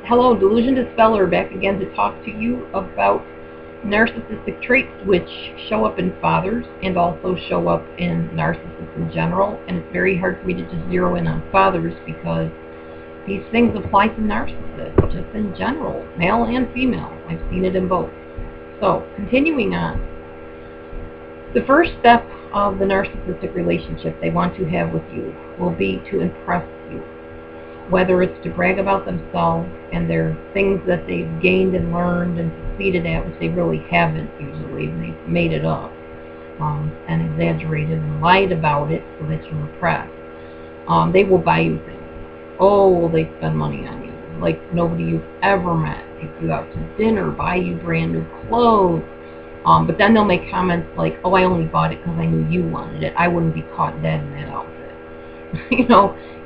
Hello, Delusion Dispeller, back again to talk to you about narcissistic traits which show up in fathers and also show up in narcissists in general. And it's very hard for me to just zero in on fathers because these things apply to narcissists just in general, male and female. I've seen it in both. So, continuing on. The first step of the narcissistic relationship they want to have with you will be to impress you. Whether it's to brag about themselves and their things that they've gained and learned and succeeded at, which they really haven't usually, they've made it up and exaggerated and lied about it so that you're impressed. They will buy you things. Oh, will they spend money on you like nobody you've ever met, take you out to dinner, buy you brand new clothes. But then they'll make comments like, oh, I only bought it because I knew you wanted it. I wouldn't be caught dead in that outfit.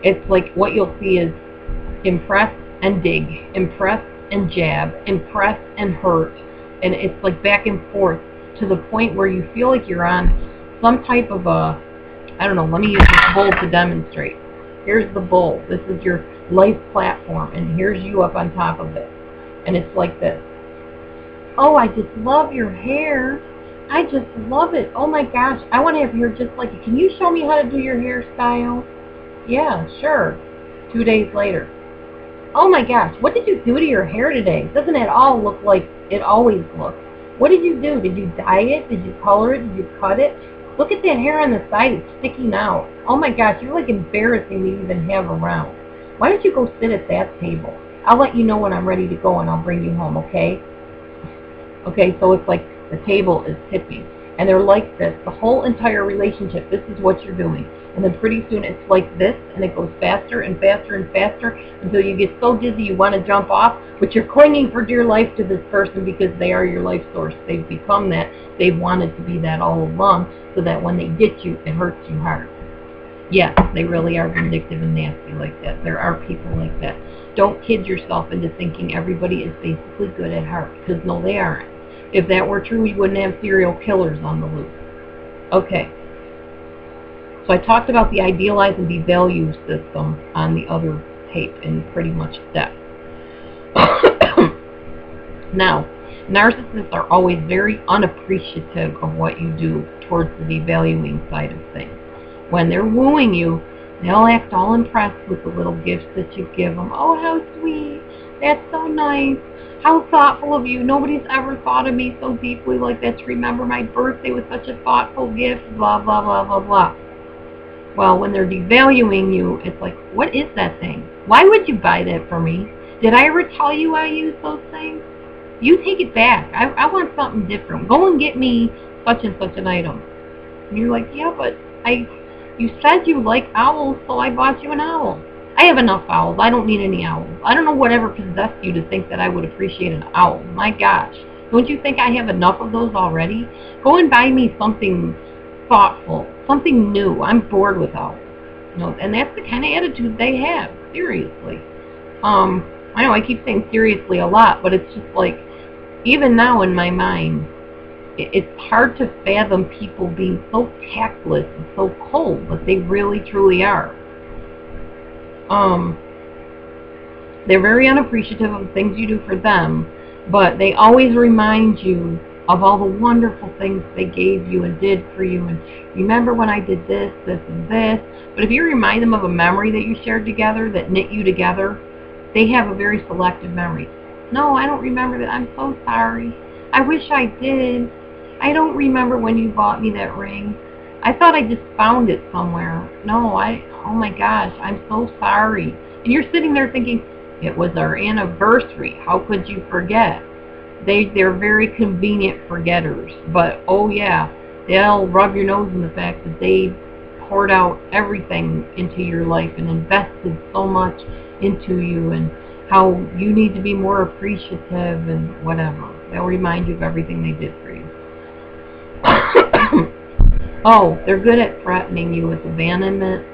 It's like what you'll see is impress and dig, impress and jab, impress and hurt. And it's like back and forth to the point where you feel like you're on some type of a, I don't know, let me use this bull to demonstrate. Here's the bull. This is your life platform, and here's you up on top of it. And it's like this. Oh, I just love your hair. I just love it. Oh my gosh, I want to have hair just like it. Can you show me how to do your hairstyle? Yeah, sure. 2 days later. Oh my gosh, what did you do to your hair today? Doesn't it all look like it always looks? What did you do? Did you dye it? Did you color it? Did you cut it? Look at that hair on the side. It's sticking out. Oh my gosh, you're like embarrassing to even have around. Why don't you go sit at that table? I'll let you know when I'm ready to go and I'll bring you home, okay? Okay, so it's like the table is tipping. And they're like this. The whole entire relationship, this is what you're doing. And then pretty soon it's like this, and it goes faster and faster and faster until you get so dizzy you want to jump off, but you're clinging for dear life to this person because they are your life source. They've become that. They've wanted to be that all along so that when they get you, it hurts you hard. Yes, they really are vindictive and nasty like that. There are people like that. Don't kid yourself into thinking everybody is basically good at heart, because no, they aren't. If that were true, we wouldn't have serial killers on the loose. Okay. So I talked about the idealize and devalue system on the other tape in pretty much depth. Now, narcissists are always very unappreciative of what you do towards the devaluing side of things. When they're wooing you, they'll act all impressed with the little gifts that you give them. Oh, how sweet. That's so nice. How thoughtful of you. Nobody's ever thought of me so deeply like that to remember my birthday with such a thoughtful gift, blah, blah, blah, blah, blah. Well, when they're devaluing you, it's like, what is that thing? Why would you buy that for me? Did I ever tell you I use those things? You take it back. I want something different. Go and get me such and such an item. And you're like, yeah, but you said you like owls, so I bought you an owl. I have enough owls. I don't need any owls. I don't know whatever possessed you to think that I would appreciate an owl. My gosh. Don't you think I have enough of those already? Go and buy me something thoughtful, something new. I'm bored with owls. And that's the kind of attitude they have. Seriously. I know I keep saying seriously a lot, but it's just like, even now in my mind, it's hard to fathom people being so tactless and so cold, but they really, truly are. They're very unappreciative of things you do for them, but they always remind you of all the wonderful things they gave you and did for you, and remember when I did this, this, and this. But if you remind them of a memory that you shared together that knit you together, they have a very selective memory. No, I don't remember that. I'm so sorry. I wish I did. I don't remember when you bought me that ring. I thought I just found it somewhere. No, oh my gosh, I'm so sorry. And you're sitting there thinking, it was our anniversary. How could you forget? They're very convenient forgetters. But, oh yeah, they'll rub your nose in the fact that they poured out everything into your life and invested so much into you and how you need to be more appreciative and whatever. They'll remind you of everything they did for you. Oh, they're good at threatening you with abandonment.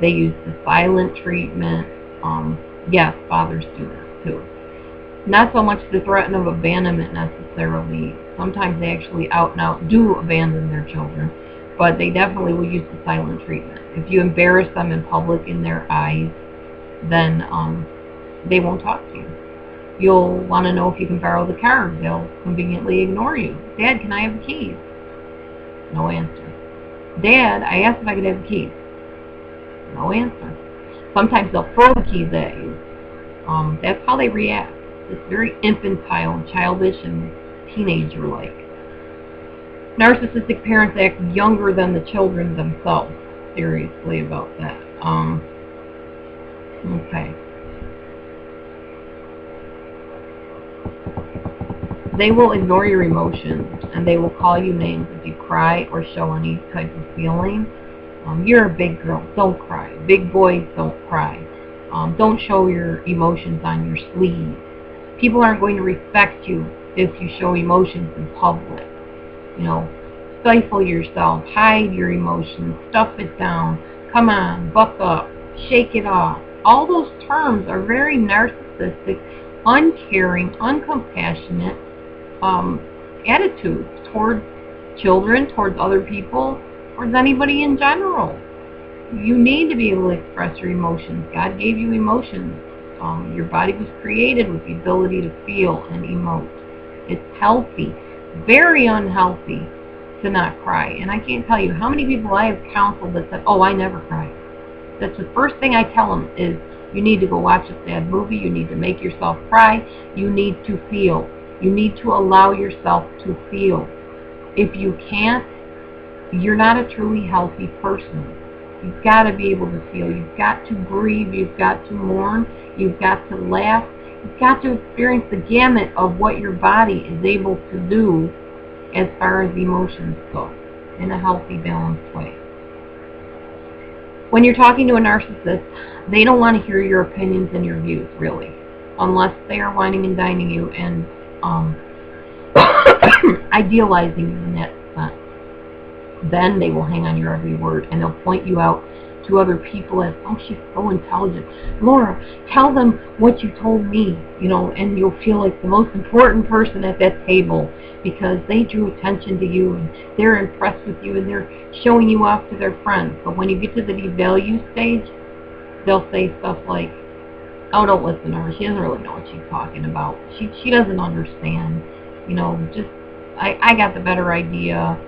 They use the silent treatment. Yes, fathers do this too. Not so much the threat of abandonment necessarily. Sometimes they actually out and out do abandon their children, but they definitely will use the silent treatment. If you embarrass them in public in their eyes, then they won't talk to you. You'll want to know if you can borrow the car. They'll conveniently ignore you. Dad, can I have the keys? No answer. Dad, I asked if I could have the keys. No answer. Sometimes they'll throw the keys at you. That's how they react. It's very infantile, childish, and teenager-like. Narcissistic parents act younger than the children themselves. Seriously about that. Okay. They will ignore your emotions, and they will call you names if you cry or show any type of feeling. You're a big girl, don't cry. Big boys, don't cry. Don't show your emotions on your sleeve. People aren't going to respect you if you show emotions in public. You know, stifle yourself, hide your emotions, stuff it down, come on, buck up, shake it off. All those terms are very narcissistic, uncaring, uncompassionate attitudes towards children, towards other people, towards anybody in general. You need to be able to express your emotions. God gave you emotions. Your body was created with the ability to feel and emote. It's healthy, very unhealthy to not cry. And I can't tell you how many people I have counseled that said, oh, I never cry. That's the first thing I tell them is you need to go watch a sad movie. You need to make yourself cry. You need to feel. You need to allow yourself to feel. If you can't, you're not a truly healthy person. You've got to be able to feel. You've got to grieve. You've got to mourn. You've got to laugh. You've got to experience the gamut of what your body is able to do as far as emotions go in a healthy, balanced way. When you're talking to a narcissist, they don't want to hear your opinions and your views, really, unless they are whining and dining you and idealizing you in that sense. Then they will hang on your every word, and they'll point you out to other people as, oh, she's so intelligent. Laura, tell them what you told me, you know, and you'll feel like the most important person at that table because they drew attention to you and they're impressed with you and they're showing you off to their friends. But when you get to the devalue stage, they'll say stuff like, oh, don't listen to her. She doesn't really know what she's talking about. She doesn't understand. You know, just, I got the better idea.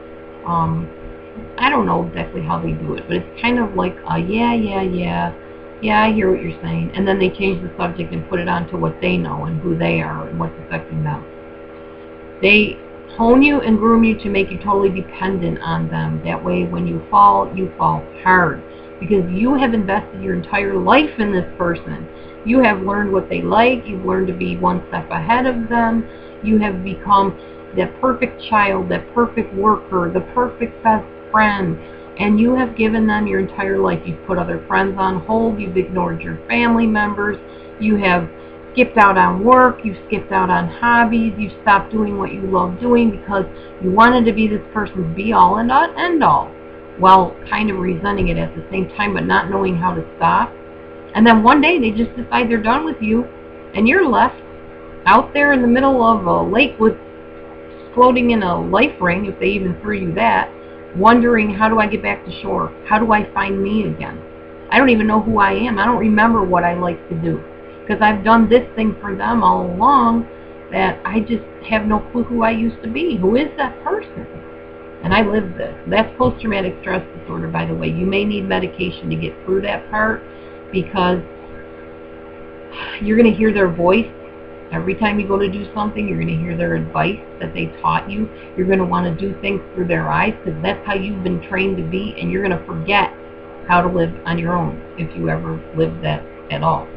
I don't know exactly how they do it, but it's kind of like, yeah, I hear what you're saying. And then they change the subject and put it on to what they know and who they are and what's affecting them. They hone you and groom you to make you totally dependent on them. That way, when you fall hard. Because you have invested your entire life in this person. You have learned what they like. You've learned to be one step ahead of them. You have become that perfect child, that perfect worker, the perfect best friend, and you have given them your entire life. You've put other friends on hold, you've ignored your family members, you have skipped out on work, you've skipped out on hobbies, you've stopped doing what you love doing because you wanted to be this person's be-all and end-all, while kind of resenting it at the same time but not knowing how to stop. And then one day they just decide they're done with you, and you're left out there in the middle of a lake with floating in a life ring, if they even threw you that, wondering, how do I get back to shore? How do I find me again? I don't even know who I am. I don't remember what I like to do because I've done this thing for them all along that I just have no clue who I used to be. Who is that person? And I live this. That's post-traumatic stress disorder, by the way. You may need medication to get through that part because you're going to hear their voice. Every time you go to do something, you're going to hear their advice that they taught you. You're going to want to do things through their eyes because that's how you've been trained to be, and you're going to forget how to live on your own if you ever live that at all.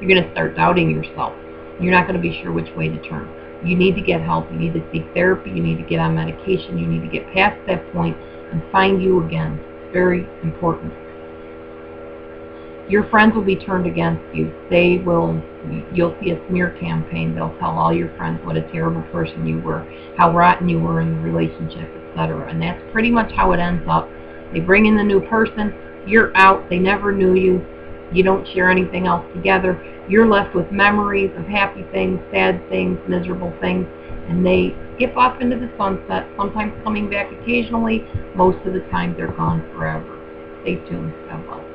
You're going to start doubting yourself. You're not going to be sure which way to turn. You need to get help. You need to seek therapy. You need to get on medication. You need to get past that point and find you again. It's very important. Your friends will be turned against you. You'll see a smear campaign. They'll tell all your friends what a terrible person you were, how rotten you were in the relationship, etc. And that's pretty much how it ends up. They bring in the new person. You're out. They never knew you. You don't share anything else together. You're left with memories of happy things, sad things, miserable things, and they skip off into the sunset, sometimes coming back occasionally. Most of the time, they're gone forever. Stay tuned. God bless.